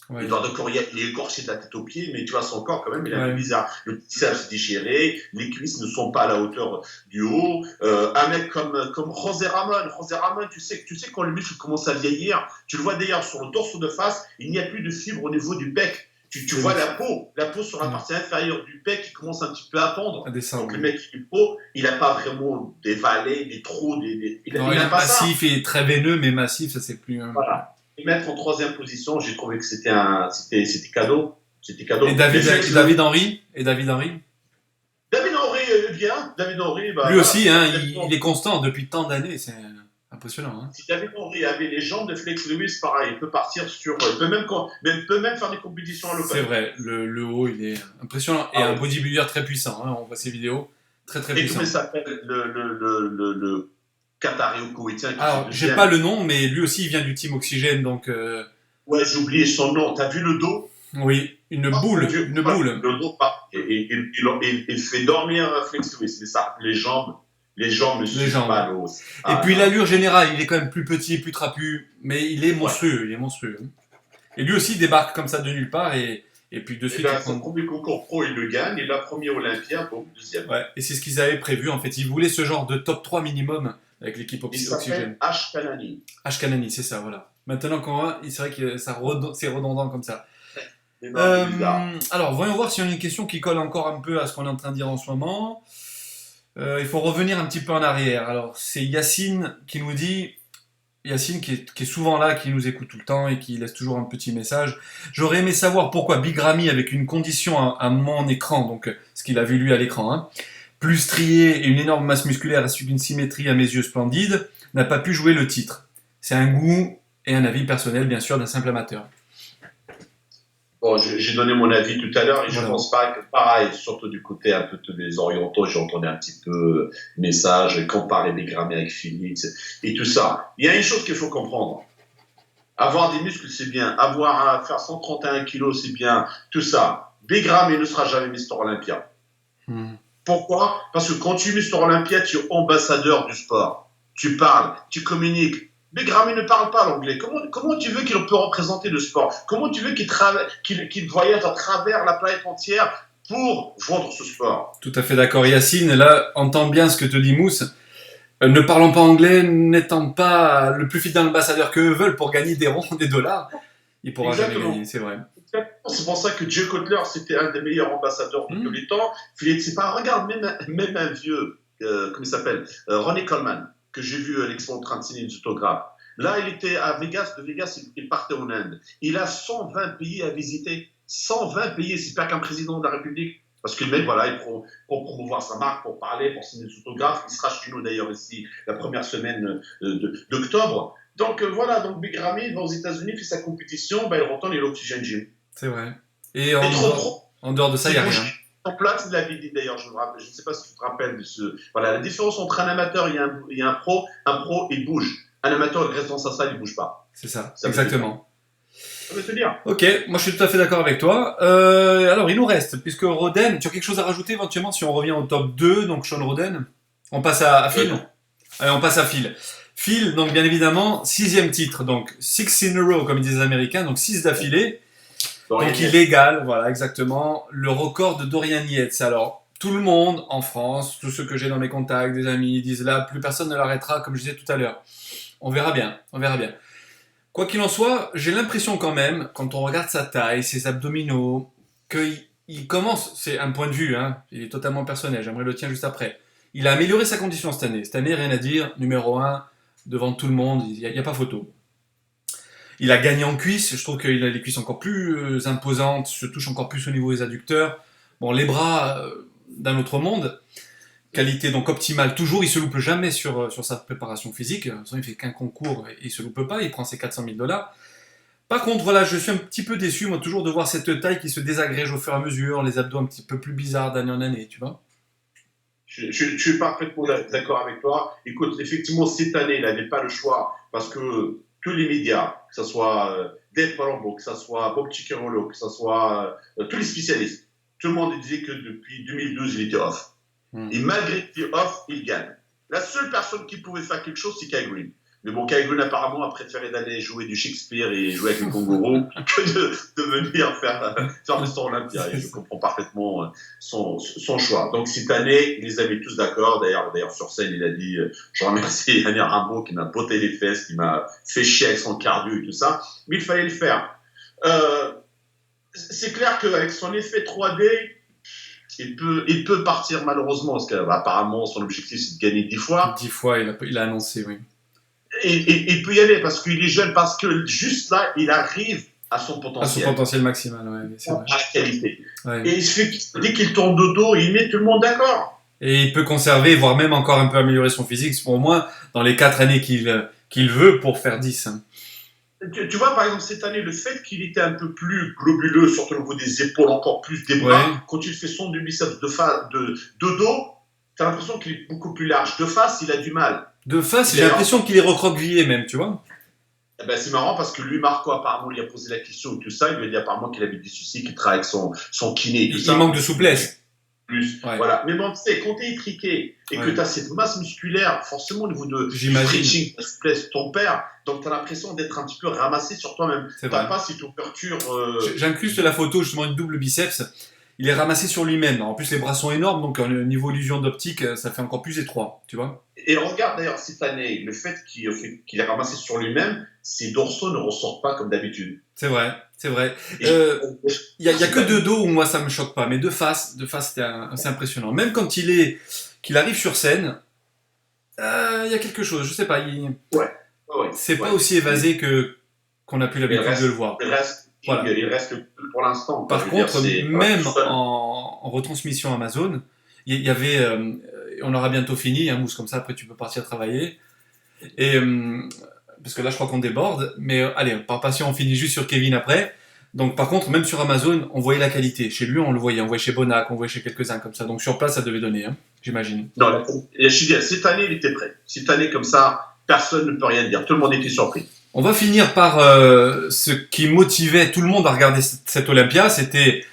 Ouais. Eduardo Correa, il est écorché de la tête aux pieds, mais tu vois, son corps, quand même, il est un peu bizarre. Le biceps déchiré, les cuisses ne sont pas à la hauteur du haut. Un mec comme José Ramon, tu sais quand le muscle commence à vieillir, tu le vois d'ailleurs sur le torse de face, il n'y a plus de fibres au niveau du pec. Tu vois la peau sur la partie inférieure du pec qui commence un petit peu à tondre. Donc le mec du peau, il n'a pas vraiment des vallées, des trous, il n'a pas massif, ça. Il est très veineux, mais massif, ça c'est plus. Voilà. Et mettre en 3e position, j'ai trouvé que c'était cadeau. C'était cadeau. Et David Henry David Henry bien. David Henry, lui aussi, hein, il est constant depuis tant d'années. C'est impressionnant. Hein. Si David Henry avait les jambes de Flex Lewis, pareil, il peut partir sur. Il peut même faire des compétitions à l'open. C'est vrai, le haut, il est impressionnant. Et un bodybuilder très puissant. Hein, on voit ses vidéos. Très puissant. Et comment il s'appelle le Qatari ou Koweïtien. Alors, j'ai pas le nom, mais lui aussi, il vient du Team Oxygène, donc. Ouais, j'ai oublié son nom. T'as vu le dos? Oui, une boule. Le dos, il fait dormir Flex Lewis. C'est ça, les jambes me suivent pas à l'os. Et puis l'allure générale, il est quand même plus petit, plus trapu, mais il est monstrueux. Il est monstrueux. Et lui aussi, il débarque comme ça de nulle part et puis de suite. Son premier concours pro, il le gagne. Et là, premier Olympia, bon, deuxième. Ouais, et c'est ce qu'ils avaient prévu. En fait, ils voulaient ce genre de top 3 minimum avec l'équipe Oxygène. Ashkanani, c'est ça, voilà. Maintenant, c'est vrai que c'est redondant comme ça. Alors, voyons voir s'il y a une question qui colle encore un peu à ce qu'on est en train de dire en ce moment. Il faut revenir un petit peu en arrière. Alors, c'est Yacine qui nous dit... Yacine qui est souvent là, qui nous écoute tout le temps et qui laisse toujours un petit message. J'aurais aimé savoir pourquoi Big Ramy, avec une condition à mon écran, donc ce qu'il a vu lui à l'écran, hein, plus strié et une énorme masse musculaire ainsi qu'une symétrie à mes yeux splendide, n'a pas pu jouer le titre. C'est un goût et un avis personnel, bien sûr, d'un simple amateur. Bon, j'ai donné mon avis tout à l'heure et je pense pas que, pareil, surtout du côté un peu des orientaux, j'ai entendu un petit peu message, comparer Big Ramy avec Phoenix et tout ça. Il y a une chose qu'il faut comprendre. Avoir des muscles, c'est bien. Avoir à faire 131 kilos, c'est bien. Tout ça. Big Ramy ne sera jamais Mr. Olympia. Pourquoi? Parce que quand tu es Mr. Olympia, tu es ambassadeur du sport. Tu parles, tu communiques. Big Ramy ne parle pas l'anglais. Comment tu veux qu'il peut représenter le sport? Comment tu veux qu'il voyage à travers la planète entière pour vendre ce sport? Tout à fait d'accord. Yacine, là, entends bien ce que te dit Mousse. Ne parlant pas anglais, n'étant pas le plus fidèle ambassadeur qu'eux veulent pour gagner des ronds, des dollars, il pourra jamais gagner, c'est vrai. C'est pour ça que Jay Cutler, c'était un des meilleurs ambassadeurs de tous les temps. C'est pas, regarde, même un vieux, comment il s'appelle, Ronnie Coleman, que j'ai vu à l'expo en train de signer des autographes. Là, il était à Vegas. De Vegas, il partait en Inde. Il a 120 pays à visiter. 120 pays, c'est pas qu'un président de la République. Parce que le mec, voilà, pour promouvoir sa marque, pour parler, pour signer des autographes. Il sera chez nous d'ailleurs ici la première semaine d'octobre. Donc voilà, donc Big Ramy, il va aux États-Unis, fait sa compétition, il retourne l'Oxygen Gym. C'est vrai. Et en dehors de ça, il n'y a rien. En place, il l'avait dit d'ailleurs, je ne sais pas si tu te rappelles de ce. Voilà, la différence entre un amateur et un pro, il bouge. Un amateur, il reste dans sa salle, il ne bouge pas. C'est ça exactement. Ça veut te dire. Ok, moi je suis tout à fait d'accord avec toi. Alors il nous reste, puisque Roden, tu as quelque chose à rajouter éventuellement si on revient au top 2, donc Sean Roden. On passe à Phil. Allez, on passe à Phil. Phil, donc bien évidemment, 6e titre, donc 6 in a row comme ils disent les Américains, donc 6 d'affilée. Donc il égale, voilà exactement, le record de Dorian Yates. Alors tout le monde en France, tous ceux que j'ai dans mes contacts, des amis, disent là, plus personne ne l'arrêtera, comme je disais tout à l'heure. On verra bien, on verra bien. Quoi qu'il en soit, j'ai l'impression quand même, quand on regarde sa taille, ses abdominaux, qu'il commence, c'est un point de vue, hein, il est totalement personnel, j'aimerais le tien juste après. Il a amélioré sa condition cette année. Cette année, rien à dire, numéro 1, devant tout le monde, il n'y a pas photo. Il a gagné en cuisses, je trouve qu'il a les cuisses encore plus imposantes, se touche encore plus au niveau des adducteurs. Bon, les bras d'un autre monde, qualité donc optimale, toujours, il se loupe jamais sur sa préparation physique. Il fait qu'un concours et il se loupe pas, il prend ses $400 000. Par contre, voilà, je suis un petit peu déçu, moi, toujours de voir cette taille qui se désagrège au fur et à mesure, les abdos un petit peu plus bizarres d'année en année, tu vois. Je suis parfaitement d'accord avec toi. Écoute, effectivement, cette année, il n'avait pas le choix parce que tous les médias, que ce soit Dave Palumbo, que ce soit Bob Ciccarello, que ce soit tous les spécialistes, tout le monde disait que depuis 2012, il était off. Et malgré qu'il est off, il gagne. La seule personne qui pouvait faire quelque chose, c'est Kai Green. Mais bon, Kai Green, apparemment, a préféré d'aller jouer du Shakespeare et jouer avec les kangourous que de venir faire le sport olympien. Et je comprends parfaitement son choix. Donc, cette année, il les avait tous d'accord. D'ailleurs, sur scène, il a dit je remercie Yannick Rimbaud qui m'a botté les fesses, qui m'a fait chier avec son cardio et tout ça. Mais il fallait le faire. C'est clair qu'avec son effet 3D, il peut partir malheureusement, parce qu'apparemment, son objectif, c'est de gagner 10 fois. 10 fois, il a annoncé, oui. Et il peut y aller parce qu'il est jeune, parce que juste là, il arrive à son potentiel. À son potentiel maximal, oui. C'est vrai. À la qualité. Ouais. Et dès qu'il tourne de dos, il met tout le monde d'accord. Et il peut conserver, voire même encore un peu améliorer son physique, au moins dans les 4 années qu'il veut pour faire 10. Hein. Tu vois, par exemple, cette année, le fait qu'il était un peu plus globuleux, surtout au niveau des épaules, encore plus des bras, quand il fait son du biceps de dos, tu as l'impression qu'il est beaucoup plus large. De face, il a du mal. De face, j'ai l'impression qu'il est recroquevillé même, tu vois. Eh ben, c'est marrant parce que lui, Marco, apparemment, il a posé la question et tout ça. Il lui a dit apparemment qu'il avait des soucis, qu'il travaille avec son kiné et tout ça. Il manque de souplesse. Plus. Ouais. Voilà. Mais bon, tu sais, quand tu es étriqué et que tu as cette masse musculaire, forcément, au niveau de stretching, de souplesse, ton père, donc tu as l'impression d'être un petit peu ramassé sur toi-même. Tu n'as pas cette ouverture. J'incluse la photo, justement, une double biceps. Il est ramassé sur lui-même. En plus, les bras sont énormes, donc au niveau illusion d'optique, ça fait encore plus étroit, tu vois. Et regarde d'ailleurs cette année, le fait qu'il est ramassé sur lui-même, ses dorsaux ne ressortent pas comme d'habitude. C'est vrai, c'est vrai. Il y a que de dos où moi ça me choque pas, mais de face c'est impressionnant. Même quand qu'il arrive sur scène, il y a quelque chose, je sais pas. C'est pas aussi évasé qu'on a pu l'habitude de le voir. Il reste pour l'instant. Par contre, même en retransmission Amazon, il y avait, on aura bientôt fini, un mousse comme ça, après tu peux partir travailler. Et parce que là je crois qu'on déborde, mais allez, par passion on finit juste sur Kevin après. Donc par contre, même sur Amazon, on voyait la qualité. Chez lui, on le voyait, on voyait chez Bonac, on voyait chez quelques-uns comme ça. Donc sur place, ça devait donner, hein, j'imagine. Non, cette année, il était prêt. Cette année, comme ça, personne ne peut rien dire. Tout le monde était surpris. On va finir par ce qui motivait tout le monde à regarder cette Olympia, c'était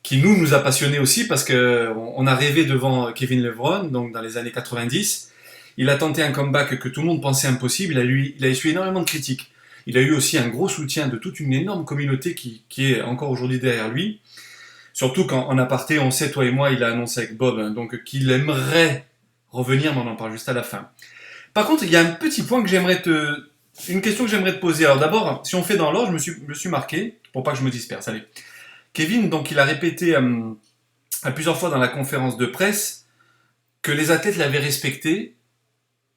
qui nous a passionnés aussi parce que on a rêvé devant Kevin Levrone, donc dans les années 90. Il a tenté un comeback que tout le monde pensait impossible. Il a essuyé énormément de critiques. Il a eu aussi un gros soutien de toute une énorme communauté qui est encore aujourd'hui derrière lui. Surtout qu'en aparté, on sait, toi et moi, il a annoncé avec Bob, hein, donc qu'il aimerait revenir, mais on en parle juste à la fin. Par contre, il y a un petit point que une question que j'aimerais te poser. Alors d'abord, si on fait dans l'ordre, je me suis marqué, pour pas que je me disperse. Allez. Kevin, donc il a répété à plusieurs fois dans la conférence de presse que les athlètes l'avaient respecté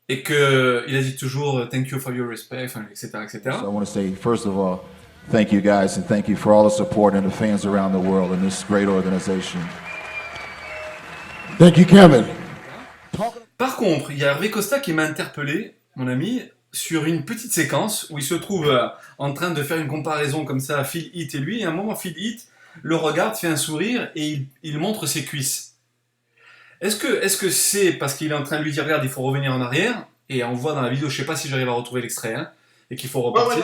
et qu'il a dit toujours « thank you for your respect », etc., etc. So I want to say, first of all, thank you guys and thank you for all the support and the fans around the world in this great organization. Thank you, Kevin. Par contre, il y a Hervé Costa qui m'a interpellé, mon ami, sur une petite séquence où il se trouve en train de faire une comparaison comme ça à Phil Heath et lui. Et à un moment, Phil Heath le regarde, fait un sourire et il montre ses cuisses. Est-ce que c'est parce qu'il est en train de lui dire regarde, il faut revenir en arrière et on voit dans la vidéo, je sais pas si j'arrive à retrouver l'extrait, hein, et qu'il faut repartir.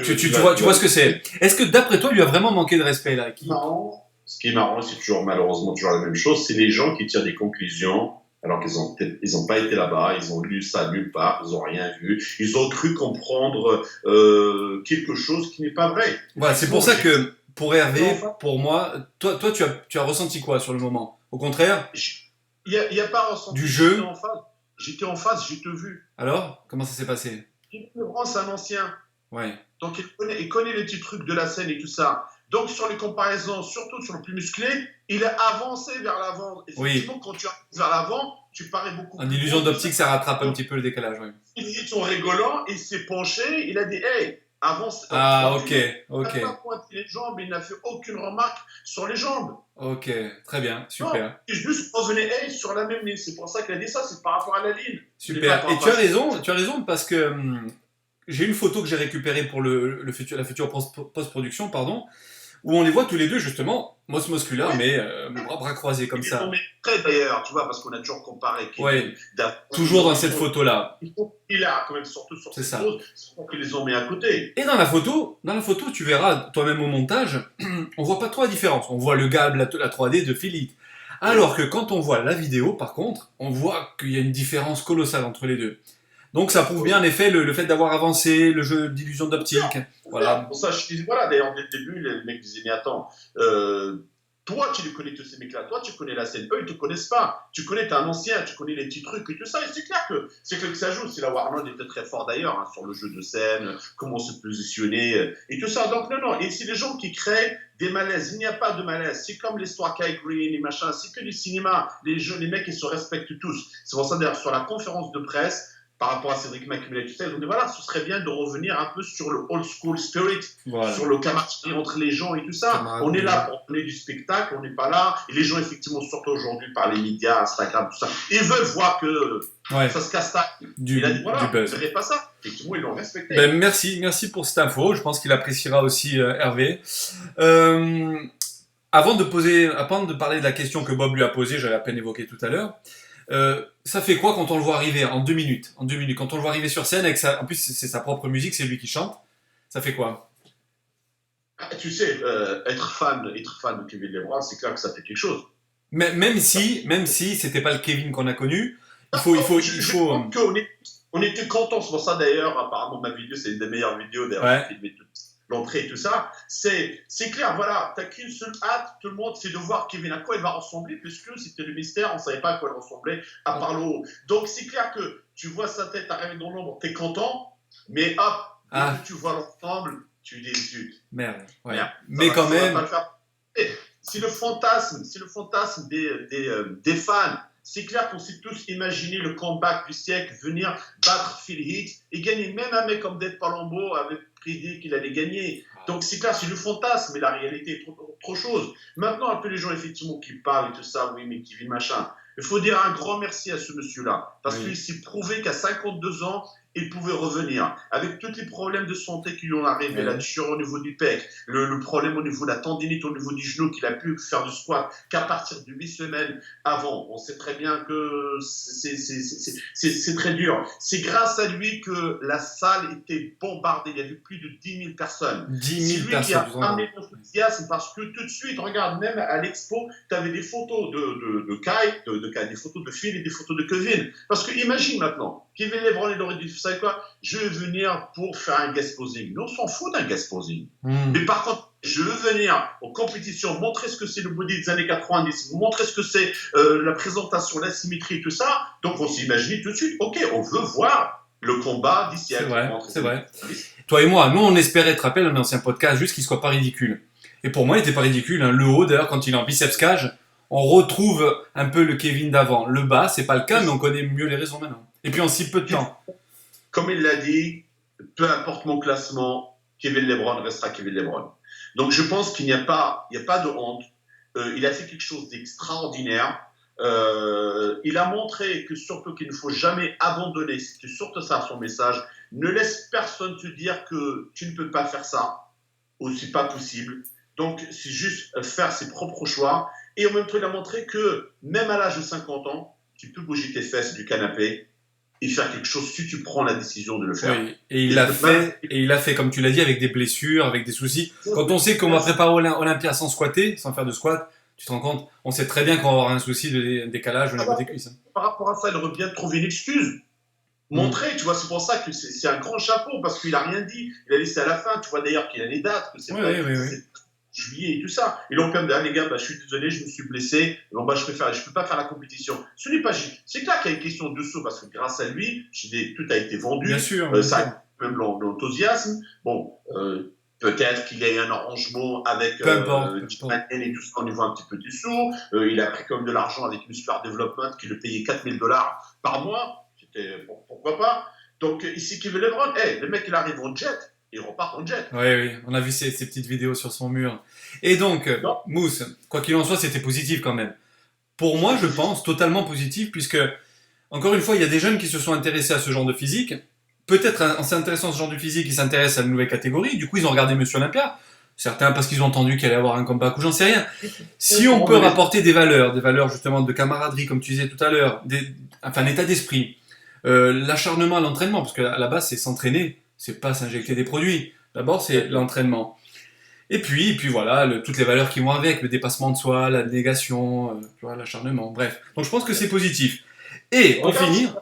Tu vois ce que c'est. Est-ce que d'après toi, il lui a vraiment manqué de respect là qui... Marrant. Ce qui est marrant, c'est toujours malheureusement toujours la même chose, c'est les gens qui tirent des conclusions alors qu'ils ont pas été là-bas, ils ont lu ça nulle part, ils ont rien vu, ils ont cru comprendre quelque chose qui n'est pas vrai. Voilà, c'est pour ça que pour Hervé, pour moi, toi tu as ressenti quoi sur le moment? Au contraire, il y a pas ressenti du jeu. J'étais en face, j'ai tout vu. Alors, comment ça s'est passé? Laurent, c'est un ancien. Ouais. Donc il connaît les petits trucs de la scène et tout ça. Donc sur les comparaisons, surtout sur le plus musclé, il a avancé vers l'avant. Effectivement, quand tu avances vers l'avant, tu parais beaucoup plus. En illusion d'optique, ça rattrape un petit peu le décalage. Oui. Ils sont rigolants, il s'est penché, il a dit hey, avance. Ah, ok. Il n'a pas pointé les jambes, il n'a fait aucune remarque sur les jambes. Ok, très bien, super. Non, il juste revenait hey, sur la même ligne. C'est pour ça qu'il a dit ça, c'est par rapport à la ligne. Super. Et tu as raison parce que j'ai une photo que j'ai récupérée pour la future post-production, pardon, où on les voit tous les deux justement, Mos Muscula, oui. Mais bras croisés comme ça. Très d'ailleurs, tu vois, parce qu'on a toujours comparé. Oui, toujours dans cette photo-là. Il a quand même surtout sur cette chose, c'est pour qu'ils les ont mis à côté. Et dans la photo, tu verras toi-même au montage, on voit pas trop la différence. On voit le gab, la 3D de Philippe. Alors que quand on voit la vidéo, par contre, on voit qu'il y a une différence colossale entre les deux. Donc ça prouve bien en effet le fait d'avoir avancé, le jeu d'illusion d'optique. Voilà. Pour ça, je dis, voilà, d'ailleurs, dès le début, les mecs disaient, mais attends, toi, tu les connais tous ces mecs-là, toi, tu connais la scène, eux, ils te connaissent pas. Tu connais, t'es un ancien, tu connais les petits trucs et tout ça, et c'est clair que ça joue. C'est la Warner était très fort d'ailleurs, hein, sur le jeu de scène, comment se positionner, et tout ça. Donc, non, et c'est les gens qui créent des malaises. Il n'y a pas de malaise. C'est comme l'histoire Kai Green et machin, c'est que du cinéma. Les mecs, ils se respectent tous. C'est pour ça, d'ailleurs, sur la conférence de presse, par rapport à Cédric McMillan et tout ça, ils ont dit voilà, ce serait bien de revenir un peu sur le old school spirit, voilà. Sur le camaraderie entre les gens et tout ça. On est là pour donner du spectacle, on n'est pas là. Et les gens, effectivement, surtout aujourd'hui par les médias, Instagram, tout ça, ils veulent voir que ça se casse ta. Il a dit voilà, vous ne verrez pas ça. Effectivement, ils l'ont respecté. Ben, merci pour cette info. Je pense qu'il appréciera aussi Hervé. Avant de parler de la question que Bob lui a posée, j'avais à peine évoqué tout à l'heure. Ça fait quoi quand on le voit arriver en 2 minutes, quand on le voit arriver sur scène avec en plus c'est sa propre musique, c'est lui qui chante, ça fait quoi? Tu sais, être fan de Kevin LeBron, c'est clair que ça fait quelque chose. Mais, même si c'était pas le Kevin qu'on a connu, il faut on était contents, c'est pour ça d'ailleurs, apparemment ma vidéo c'est une des meilleures vidéos d'ailleurs, l'entrée et tout ça, c'est clair, voilà, t'as qu'une seule hâte, tout le monde, c'est de voir Kevin à quoi il va ressembler, puisque c'était le mystère, on savait pas à quoi il ressemblait, à part le haut. Donc c'est clair que tu vois sa tête arriver dans l'ombre, t'es content, mais hop, tu vois l'ensemble, tu dis merde, ouais. Mais quand même... C'est le fantasme des fans. C'est clair qu'on s'est tous imaginé le comeback du siècle, venir battre Phil Heath et gagner. Même un mec comme Dead Palumbo avait prédit qu'il allait gagner. Donc c'est clair, c'est le fantasme, mais la réalité est trop chose. Maintenant, un peu les gens effectivement qui parlent et tout ça, oui, mais qui vit machin. Il faut dire un grand merci à ce monsieur-là, parce qu'il s'est prouvé qu'à 52 ans, il pouvait revenir. Avec tous les problèmes de santé qui lui ont arrivé, la déchirure au niveau du pec, le problème au niveau de la tendinite, au niveau du genou, qu'il a pu faire du squat qu'à partir de 8 semaines avant. On sait très bien que c'est très dur. C'est grâce à lui que la salle était bombardée. Il y avait plus de 10 000 personnes. 10 000 personnes. C'est lui qui a amené l'enthousiasme parce que tout de suite, regarde, même à l'expo, tu avais des photos de Kai, des photos de Phil et des photos de Kevin. Parce que imagine maintenant, Kevin LeBron, il aurait dit, vous savez quoi, je vais venir pour faire un guest posing. Nous, on s'en fout d'un guest posing. Mais par contre, je veux venir aux compétitions, montrer ce que c'est le body des années 90, montrer ce que c'est la présentation, la symétrie, tout ça. Donc, on s'est imaginé tout de suite, ok, on veut voir le combat d'ici à... C'est vrai. Toi et moi, nous, on espérait, te rappelles, un ancien podcast, juste qu'il soit pas ridicule. Et pour moi, il était pas ridicule. Hein. Le haut, d'ailleurs, quand il est en biceps cage, on retrouve un peu le Kevin d'avant. Le bas, c'est pas le cas, mais on connaît mieux les raisons maintenant. Et puis en si peu de temps. Comme il l'a dit, peu importe mon classement, Kevin LeBron restera Kevin LeBron. Donc je pense qu'il n'y a pas de honte. Il a fait quelque chose d'extraordinaire. Il a montré que surtout qu'il ne faut jamais abandonner, c'était surtout ça son message. Ne laisse personne te dire que tu ne peux pas faire ça ou c'est pas possible. Donc c'est juste faire ses propres choix. Et en même temps, il a montré que même à l'âge de 50 ans, tu peux bouger tes fesses du canapé et faire quelque chose si tu prends la décision de le faire. Oui, et il l'a fait, comme tu l'as dit, avec des blessures, avec des soucis. Quand on sait qu'on va préparer Olympia sans squatter, sans faire de squat, tu te rends compte, on sait très bien qu'on va avoir un souci de décalage au niveau des cuisses. Par rapport à ça, il aurait bien trouvé une excuse. Montrer, tu vois, c'est pour ça que c'est un grand chapeau, parce qu'il a rien dit. Il a laissé à la fin, tu vois d'ailleurs qu'il a les dates, que c'est juillet et tout ça. Et donc, comme les gars, je suis désolé, je me suis blessé, bon, je peux pas faire la compétition. Ce n'est pas juste. C'est clair qu'il y a une question de saut, parce que grâce à lui, tout a été vendu. Bien sûr. Ça a même l'enthousiasme. Bon, peut-être qu'il y a eu un arrangement avec Timanel et tout ça au niveau un petit peu du sous. Il a pris comme de l'argent avec Muscular Development qui le payait $4 000 par mois. Pourquoi pas? Donc ici Kevin Lebron, le mec il arrive en jet, il repart en jet. Oui, on a vu ces petites vidéos sur son mur. Et donc, Mousse, quoi qu'il en soit, c'était positif quand même. Pour moi, je pense totalement positif, puisque, encore une fois, il y a des jeunes qui se sont intéressés à ce genre de physique. Peut-être en s'intéressant à ce genre de physique, ils s'intéressent à une nouvelle catégorie. Du coup, ils ont regardé Monsieur Olympia. Certains parce qu'ils ont entendu qu'il allait avoir un comeback ou j'en sais rien. Si on peut rapporter des valeurs justement de camaraderie, comme tu disais tout à l'heure, un état d'esprit, l'acharnement à l'entraînement, parce qu'à la base, c'est s'entraîner, c'est pas s'injecter des produits. D'abord, c'est l'entraînement. Et puis voilà, toutes les valeurs qui vont avec, le dépassement de soi, la négation, l'acharnement, bref. Donc je pense que c'est positif. Et pour finir...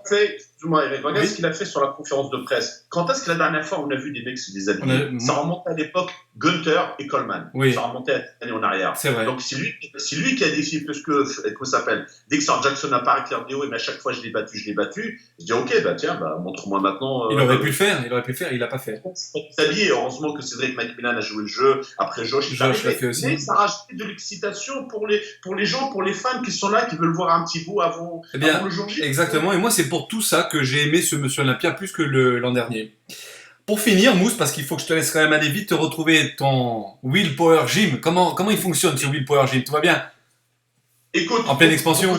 Regarde ce qu'il a fait sur la conférence de presse. Quand est-ce que la dernière fois on a vu des mecs se déshabiller? Ça remonte à l'époque Gunther et Coleman. Oui. Ça remontait à des années en arrière. C'est vrai. Donc c'est lui qui a décidé, parce que, comment ça s'appelle, Dexter Jackson a pas arrêté la vidéo, et à chaque fois je l'ai battu. Je dis ok, tiens, montre-moi maintenant. Il aurait pu le faire, il l'a pas fait. Il s'habille, heureusement que Cédric McMillan a joué le jeu. Après Josh l'a fait aussi. Mais ça rajoute de l'excitation pour les gens, pour les fans qui sont là, qui veulent voir un petit bout avant le jour J. Exactement, et moi c'est pour tout ça que j'ai aimé ce Monsieur Olympia plus que l'an dernier. Pour finir, Mousse, parce qu'il faut que je te laisse quand même aller vite te retrouver ton Willpower Gym. Comment il fonctionne ce Willpower Gym? Tout va bien? Écoute, en pleine expansion.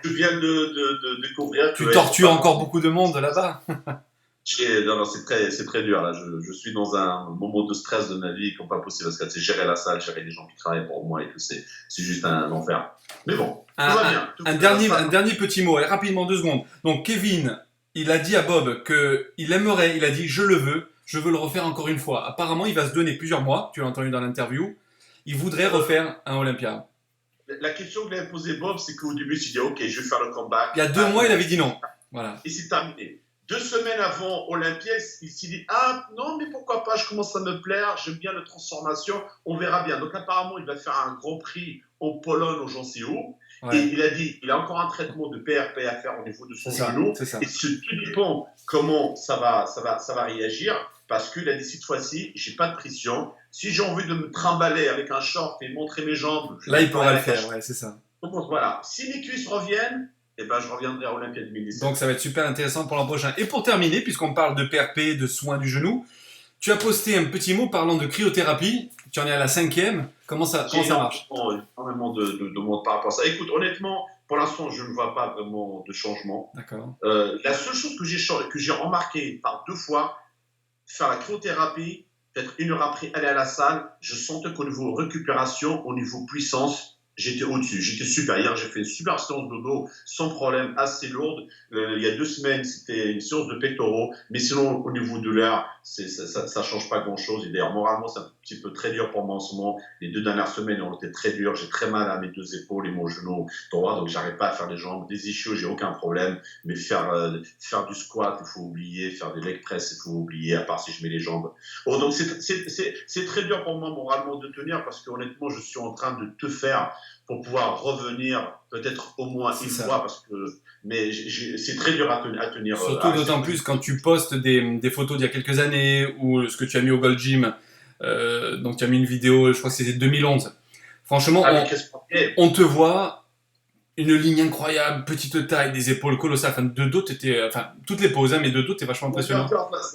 Je viens de découvrir. Tu tortures encore beaucoup de monde là-bas? Non, c'est très dur là. Je suis dans un moment de stress de ma vie qu'on pas possible, parce que c'est gérer la salle, gérer les gens qui travaillent pour moi et tout, c'est juste un enfer. Mais bon, tout va bien. Un dernier petit mot, allez, rapidement 2 secondes. Donc Kevin, il a dit à Bob qu'il aimerait, il a dit je veux le refaire encore une fois. Apparemment, il va se donner plusieurs mois, tu l'as entendu dans l'interview, il voudrait refaire un Olympia. La question que l'avait posée Bob, c'est qu'au début, il dit ok, je vais faire le comeback. Il y a 2 mois, il avait dit non. Voilà. Et c'est terminé. 2 semaines avant Olympia, il s'est dit non, mais pourquoi pas, je commence à me plaire, j'aime bien la transformation, on verra bien. Donc apparemment, il va faire un grand prix en Pologne, au j'en sais où. Ouais. Et il a dit il a encore un traitement de PRP à faire au niveau de son genou. Et tout dépend comment ça va réagir, parce qu'il a dit cette fois-ci, j'ai pas de pression. Si j'ai envie de me trimballer avec un short et montrer mes jambes, là il pourra le faire, ouais, c'est ça. Donc voilà, si mes cuisses reviennent, je reviendrai à Olympia 2017. Donc ça va être super intéressant pour l'an prochain. Et pour terminer, puisqu'on parle de PRP, de soins du genou, tu as posté un petit mot parlant de cryothérapie. Tu en es à la 5e. Comment ça marche? Énormément de monde par rapport à ça. Écoute, honnêtement, pour l'instant, je ne vois pas vraiment de changement. D'accord. La seule chose que j'ai remarqué par 2 fois, faire la cryothérapie, peut-être 1 heure après aller à la salle, je sentais qu'au niveau récupération, au niveau puissance, j'étais au-dessus, j'étais super. Hier, j'ai fait une super séance de dos sans problème, assez lourde. Il y a 2 semaines, c'était une séance de pectoraux. Mais sinon, au niveau de l'air, ça change pas grand-chose. Et d'ailleurs, moralement, c'est un petit peu très dur pour moi en ce moment. Les 2 dernières semaines ont été très dures. J'ai très mal à mes 2 épaules et mon genou droit. Donc, j'arrive pas à faire les jambes. Des ischios, j'ai aucun problème. Mais faire du squat, il faut oublier. Faire des leg press, il faut oublier, à part si je mets les jambes. Oh, donc, c'est très dur pour moi moralement de tenir, parce qu'honnêtement, je suis en train de te faire pour pouvoir revenir peut-être au moins une fois, mais c'est très dur à tenir. Surtout d'autant plus quand tu postes des photos d'il y a quelques années, ou ce que tu as mis au Gold Gym, donc tu as mis une vidéo, je crois que c'était 2011. Franchement, on te voit, une ligne incroyable, petite taille, des épaules colossales, de dos, toutes les poses, mais de dos, t'es vachement impressionnant.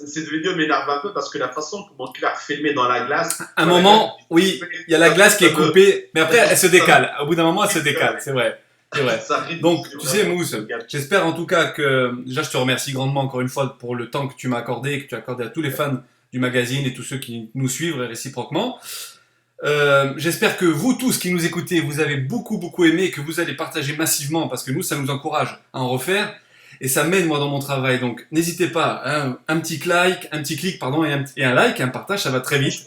Cette vidéo m'énerve un peu, parce que la façon comment Claire filmait dans la glace... À un moment, oui, il y a la glace qui est coupée, mais après, elle se décale. Au bout d'un moment, elle se décale, c'est vrai. C'est vrai. Donc, tu sais, Mousse, j'espère en tout cas que, déjà, je te remercie grandement encore une fois pour le temps que tu m'as accordé, que tu as accordé à tous les fans du magazine et tous ceux qui nous suivent réciproquement. J'espère que vous tous qui nous écoutez, vous avez beaucoup aimé et que vous allez partager massivement parce que nous, ça nous encourage à en refaire et ça m'aide moi dans mon travail. Donc, n'hésitez pas, hein, un petit clic, pardon, et un like, un partage, ça va très vite.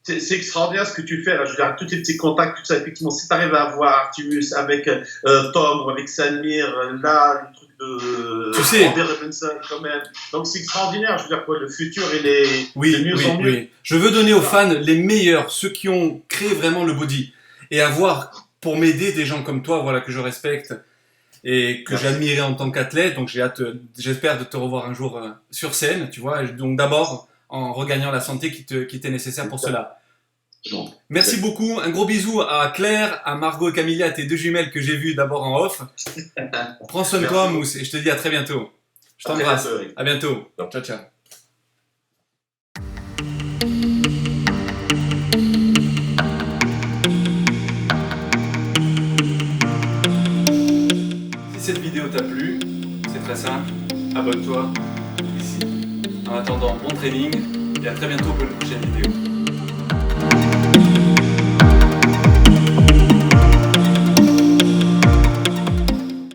C'est extraordinaire ce que tu fais là. Je veux dire, tous tes petits contacts, tout ça, effectivement, si tu arrives à avoir Artemus avec Tom ou avec Samir, là, le truc de tu sais. Robinson quand même. Donc c'est extraordinaire. Je veux dire quoi, le futur, il est de mieux en mieux. Oui. Je veux donner aux fans les meilleurs, ceux qui ont créé vraiment le body, et avoir pour m'aider des gens comme toi, voilà, que je respecte et que j'admirais en tant qu'athlète. Donc j'espère de te revoir un jour sur scène, tu vois. Donc d'abord en regagnant la santé qui t'est nécessaire pour cela. Non. Merci beaucoup. Un gros bisou à Claire, à Margot et Camilla, tes deux jumelles que j'ai vues d'abord en off. Prends soin de toi, Mousse, et je te dis à très bientôt. Je t'embrasse. À bientôt. Ciao, ciao. Si cette vidéo t'a plu, c'est très simple. Abonne-toi ici. En attendant, bon training et à très bientôt pour une prochaine vidéo.